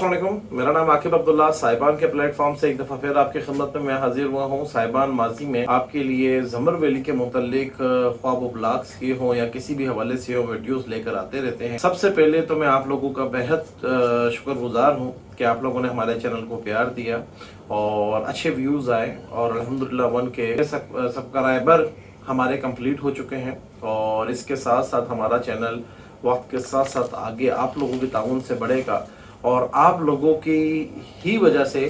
अस्सलाम वालेकुम, मेरा नाम आकिब अब्दुल्ला। साहिबान के प्लेटफॉर्म से एक दफ़ा फिर आपकी खिदमत में मैं हाजिर हुआ हूँ। साहिबान माजी में आपके लिए ज़मर वैली के मुतल्लिक ख्वाब व ब्लॉग्स की हों या किसी भी हवाले से हो वीडियोस लेकर आते रहते हैं। सबसे पहले तो मैं आप लोगों का बेहद शुक्रगुजार हूँ कि आप लोगों ने हमारे चैनल को प्यार दिया और अच्छे व्यूज़ आए और अल्हम्दुलिल्लाह 1 के सब्सक्राइबर हमारे कंप्लीट हो चुके हैं। और इसके साथ साथ हमारा चैनल वक्त के साथ साथ आगे आप लोगों के ताउन से बढ़ेगा और आप लोगों की ही वजह से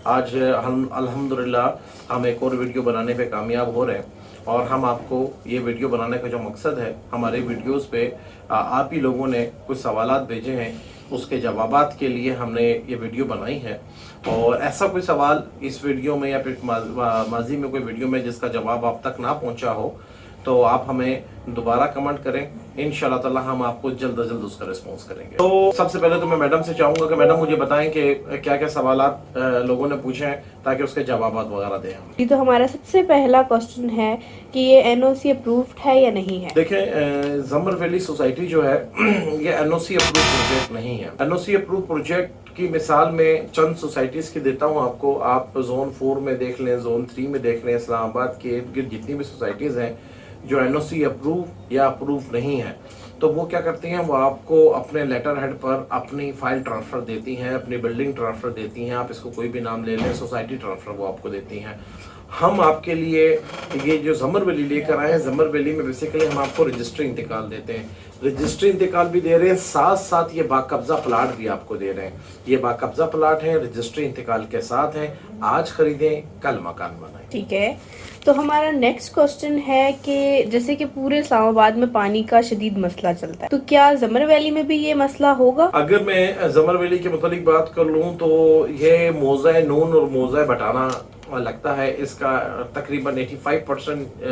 आज हम अल्हम्दुलिल्लाह हम एक और वीडियो बनाने पे कामयाब हो रहे हैं। और हम आपको ये वीडियो बनाने का जो मकसद है, हमारे वीडियोस पे आप ही लोगों ने कुछ सवालात भेजे हैं, उसके जवाबात के लिए हमने ये वीडियो बनाई है। और ऐसा कोई सवाल इस वीडियो में या फिर माजी में कोई वीडियो में जिसका जवाब आप तक ना पहुंचा हो तो आप हमें दोबारा कमेंट करें, इंशाल्लाह ताला हम आपको जल्द अज जल्द उसका रिस्पॉन्स करेंगे। तो सबसे पहले तो मैं मैडम से चाहूंगा कि मैडम मुझे बताएं कि क्या क्या सवालात लोगों ने पूछे हैं ताकि उसके जवाब वगैरह दें हम। जी, तो हमारा सबसे पहला क्वेश्चन है कि ये एनओसी अप्रूव्ड है या नहीं है। देखें, ज़मर वैली सोसाइटी जो है ये एनओसी अप्रूव प्रोजेक्ट नहीं है। एनओसी अप्रूव प्रोजेक्ट की मिसाल में चंद सोसाइटीज की देता हूँ आपको। आप जोन 4 में देख लें, जोन 3 में देख लें, इस्लामाबाद के इर्द गिर्द जितनी भी सोसाइटीज हैं जो एनओसी अप्रूव या अप्रूव नहीं है, तो वो क्या करती हैं, वो आपको अपने लेटर हेड पर अपनी फाइल ट्रांसफ़र देती हैं, अपनी बिल्डिंग ट्रांसफ़र देती हैं, आप इसको कोई भी नाम ले लें, सोसाइटी ट्रांसफ़र वो आपको देती हैं। हम आपके लिए ये जो ज़मर वैली लेकर आए हैं, ज़मर वैली में बेसिकली हम आपको रजिस्ट्री इंतकाल देते हैं, रजिस्ट्री इंतकाल भी दे रहे हैं, साथ साथ ये बाकब्जा प्लाट भी आपको दे रहे हैं। ये बाकब्जा प्लाट है, रजिस्ट्री इंतकाल के साथ है। आज खरीदें, कल मकान बनाएं। ठीक है, तो हमारा नेक्स्ट क्वेश्चन है कि जैसे कि पूरे इस्लामाबाद में पानी का शदीद मसला चलता है, तो क्या ज़मर वैली में भी ये मसला होगा। अगर मैं ज़मर वैली के मुतालिक बात कर लूँ तो ये मौज़ा नून और मौज़ा बटाना लगता है, इसका तकरीबन 85%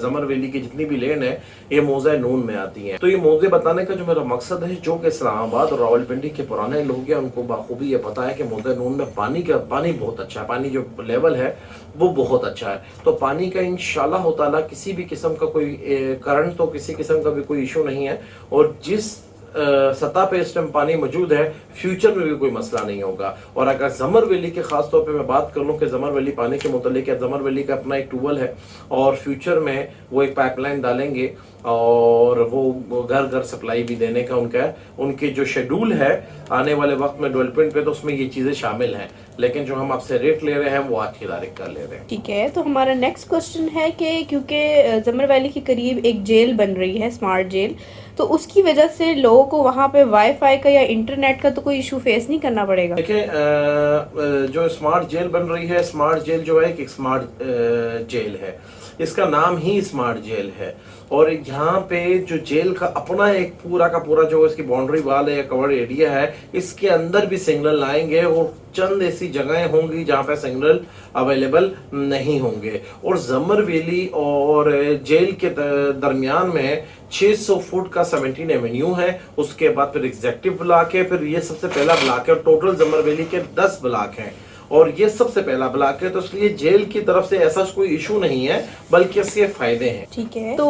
ज़मर वैली की जितनी भी लेन है ये मौज़ा नून में आती है। तो ये मौज़े बताने का जो मेरा मकसद है, जो कि इस्लामाबाद और रावलपिंडी के पुराने लोग हैं उनको बाखूबी ये पता है कि मौज़ा नून में पानी बहुत अच्छा है, पानी जो लेवल है वो बहुत अच्छा है। तो पानी का इंशाल्लाह ताला किसी भी किस्म का कोई करंट तो किसी किस्म का भी कोई इशू नहीं है। और जिस सतह पे इस टाइम पानी मौजूद है, फ्यूचर में भी कोई मसला नहीं होगा। और अगर ज़मर वैली के खास तौर पे मैं बात कर लूँ कि ज़मर वैली पानी के मुतालिक है, ज़मर वैली का अपना एक ट्यूबवेल है और फ्यूचर में वो एक पाइपलाइन डालेंगे और वो घर घर सप्लाई भी देने का उनके जो शेड्यूल है आने वाले वक्त में डेवलपमेंट पे, तो उसमें ये चीज़ें शामिल हैं। लेकिन जो हम आपसे रेट ले रहे हैं वो आज की तारीख का ले रहे हैं। ठीक है, तो हमारा नेक्स्ट क्वेश्चन है कि क्योंकि ज़मर वैली के करीब एक जेल बन रही है, स्मार्ट जेल, तो उसकी वजह से लोगों को वहाँ पे वाईफाई का या इंटरनेट का तो कोई इशू फेस नहीं करना पड़ेगा। देखिए, जो स्मार्ट जेल बन रही है, स्मार्ट जेल जो है एक स्मार्ट जेल है, इसका नाम ही स्मार्ट जेल है। और यहाँ पे जो जेल का अपना एक पूरा का पूरा जो इसकी बाउंड्री वाल है या कवर्ड एरिया है, इसके अंदर भी सिग्नल लाएंगे और चंद ऐसी जगहें होंगी जहाँ पे सिग्नल अवेलेबल नहीं होंगे। और ज़मर वैली और जेल के दरमियान में 600 फुट का 17 एवेन्यू है, उसके बाद फिर एग्जेक्टिव ब्लॉक है, फिर ये सबसे पहला ब्लॉक है। टोटल ज़मर वैली के 10 ब्लॉक हैं और ये सबसे पहला ब्लॉक है, तो इसलिए जेल की तरफ से ऐसा कोई इशू नहीं है, बल्कि इसके फायदे हैं। ठीक है, तो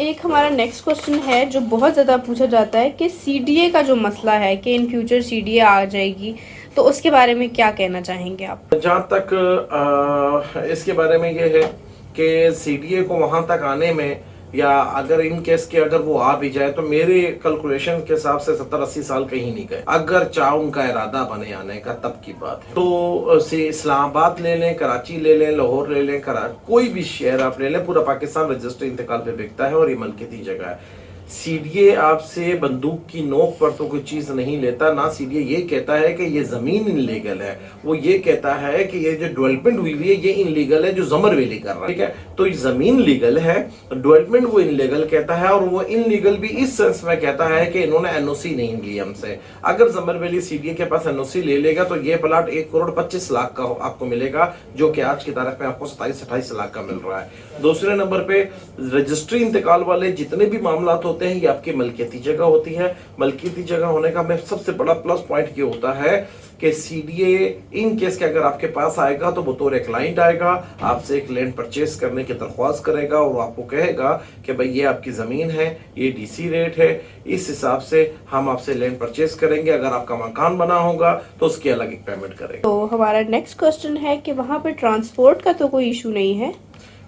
एक हमारा नेक्स्ट क्वेश्चन है जो बहुत ज़्यादा पूछा जाता है कि सीडीए का जो मसला है कि इन फ्यूचर सीडीए आ जाएगी, तो उसके बारे में क्या कहना चाहेंगे आप। जहाँ तक इसके बारे में ये है कि सीडीए को वहां तक आने में, या अगर इन केस के अगर वो आ भी जाए, तो मेरे कैलकुलेशन के हिसाब से 70-80 साल कहीं नहीं गए। अगर चाह उनका इरादा बने आने का तब की बात है। तो इस्लामाबाद ले लें, कराची ले लें, लाहौर ले लें, कोई भी शहर आप ले लें, पूरा पाकिस्तान रजिस्ट्री इंतकाल पे बिकता है और ये मलकियती जगह है। सीडीए आपसे बंदूक की नोक पर तो कोई चीज नहीं लेता ना। सीडीए ये कहता है कि ये जमीन इनलीगल है, वो ये कहता है कि ये जो डेवलपमेंट हुई हुई है ये इनलीगल है जो ज़मर वैली कर रहा है। ठीक है, तो ये जमीन लीगल है, डेवलपमेंट वो इनलीगल कहता है, और वो इनलीगल भी इस सेंस में कहता है कि इन्होंने एनओसी नहीं ली हमसे। अगर ज़मर वैली सीडीए के पास एनओसी ले लेगा तो ये प्लाट 1,25,00,000 का आपको मिलेगा, जो कि आज की तारीख में आपको 27-28 लाख का मिल रहा है। दूसरे नंबर पे रजिस्ट्री इंतकाल वाले जितने भी मामला होते हैं ये आपकी मलकियती जगह होती है। मलकियती जगह होने का सबसे बड़ा प्लस पॉइंट ये होता है कि CDA इन केस के अगर आपके पास आएगा तो बतौर एक क्लाइंट आएगा, आपसे एक लैंड परचेस करने की दरख्वास्त करेगा और आपको कहेगा कि भाई ये आपकी ज़मीन है, ये DC रेट है, इस हिसाब से हम आपसे लैंड परचेस करेंगे। अगर आपका मकान बना होगा तो उसकी अलग एक पेमेंट करेंगे। तो हमारा नेक्स्ट क्वेश्चन है कि वहाँ पे ट्रांसपोर्ट का तो कोई इशू नहीं है?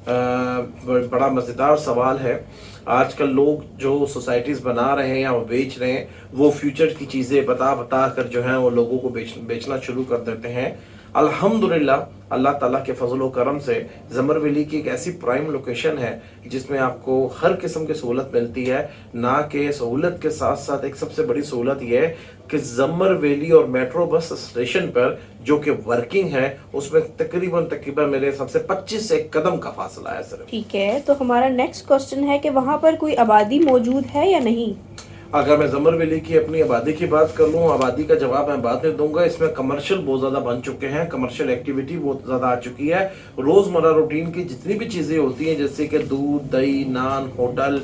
बड़ा मज़ेदार सवाल है। आजकल लोग जो सोसाइटीज़ बना रहे हैं या वो बेच रहे हैं, वो फ्यूचर की चीज़ें बता बता कर जो है वो लोगों को बेचना शुरू कर देते हैं। अल्हम्दुलिल्लाह अल्लाह ताला के फजल व करम से ज़मर वैली की एक ऐसी प्राइम लोकेशन है जिसमें आपको हर किस्म की सहूलत मिलती है। ना कि सहूलत के साथ साथ एक सबसे बड़ी सहूलत यह है कि ज़मर वैली और मेट्रो बस स्टेशन पर जो कि वर्किंग है उसमें तकरीबन मेरे हिसाब से 25 से 1 कदम का फासला है सिर्फ। ठीक है, तो हमारा नेक्स्ट क्वेश्चन है कि वहाँ पर कोई आबादी मौजूद है या नहीं? अगर मैं ज़मर वैली की अपनी आबादी की बात कर लूँ, आबादी का जवाब मैं बाद में दूंगा। इसमें कमर्शियल बहुत ज़्यादा बन चुके हैं, कमर्शियल एक्टिविटी बहुत ज़्यादा आ चुकी है। रोज़मर्रा रूटीन की जितनी भी चीज़ें होती हैं जैसे कि दूध, दही, नान, होटल,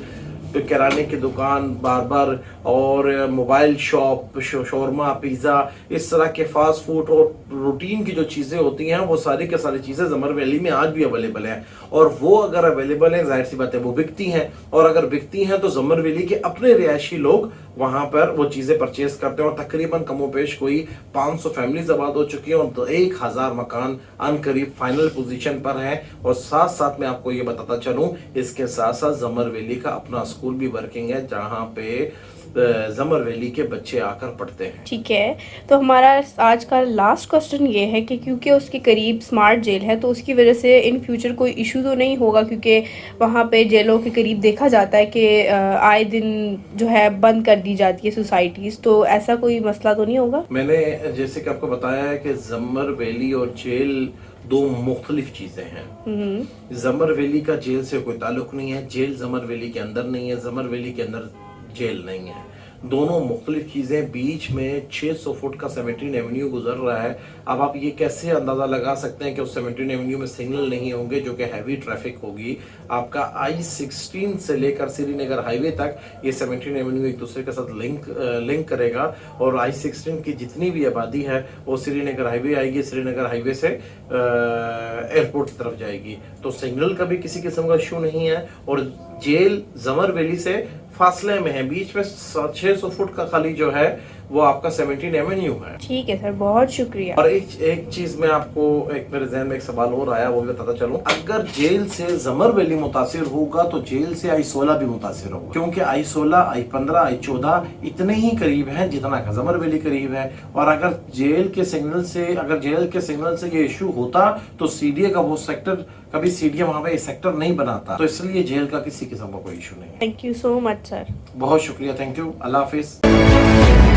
किराने की दुकान, बार्बर और मोबाइल शॉप, शोरमा, पिज़्ज़ा, इस तरह के फास्ट फूड और रूटीन की जो चीज़ें होती हैं वो सारी की सारी चीज़ें ज़मर वैली में आज भी अवेलेबल हैं। और वो अगर अवेलेबल हैं, जाहिर सी बात है वो बिकती हैं, और अगर बिकती हैं तो ज़मर वैली के अपने रिहायशी लोग वहाँ पर वो चीज़ें परचेज करते हैं। और तकरीबन कमोपेश कोई 500 फैमिलीज आबाद हो चुकी हैं और तो 1000 मकान अनकरीब फाइनल पोजीशन पर हैं। और साथ साथ मैं आपको ये बताता चलूँ, इसके साथ साथ ज़मर वैली का अपना स्कूल भी वर्किंग है जहाँ पे ज़मर वैली के बच्चे आकर पढ़ते हैं। ठीक है, तो हमारा आज का लास्ट क्वेश्चन ये है कि क्योंकि उसके करीब स्मार्ट जेल है तो उसकी वजह से इन फ्यूचर कोई इशू तो नहीं होगा, क्योंकि वहाँ पे जेलों के करीब देखा जाता है कि आए दिन जो है बंद कर दी जाती है सोसाइटीज़, तो ऐसा कोई मसला तो नहीं होगा? मैंने जैसे कि आपको बताया है कि ज़मर वैली और जेल दो मुख्तलिफ चीज़ें हैं। ज़मर वैली का जेल से कोई ताल्लुक नहीं है, जेल ज़मर वैली के अंदर नहीं है, ज़मर वैली के अंदर जेल नहीं है। दोनों मुख्तलिफ चीज़ें। बीच में 600 फुट का 17 एवेन्यू गुजर रहा है। अब आप ये कैसे अंदाज़ा लगा सकते हैं कि उस 17 एवेन्यू में सिग्नल नहीं होंगे, जो कि हैवी ट्रैफिक होगी। आपका I-16 से लेकर श्रीनगर हाईवे तक ये 17 एवेन्यू एक दूसरे के साथ लिंक करेगा। और I-16 की जितनी भी आबादी है वो श्रीनगर हाईवे आएगी, श्रीनगर हाईवे से एयरपोर्ट की तरफ जाएगी। तो सिग्नल का भी किसी किस्म का इशू नहीं है। और जेल ज़मर वैली से फासले में है, बीच में 600 फुट का खाली जो है वो आपका 17 एवेन्यू है। ठीक है सर, बहुत शुक्रिया। और एक चीज में आपको, एक मेरे जहन में एक सवाल और आया, वो भी बताता चलूं। अगर जेल से ज़मर वैली मुतासिर होगा तो जेल से I-16 भी मुतासिर होगा, क्योंकि I-16, I-15, I-14 इतने ही करीब हैं जितना का ज़मर वैली करीब है। और अगर जेल के सिग्नल से ये इशू होता तो CDA का वो सेक्टर, कभी CDA वहां पे सेक्टर नहीं बनाता। तो इसलिए जेल का किसी किस्म का कोई इशू नहीं है। Thank you so much sir. बहुत शुक्रिया, थैंक यू, अल्लाह हाफिज।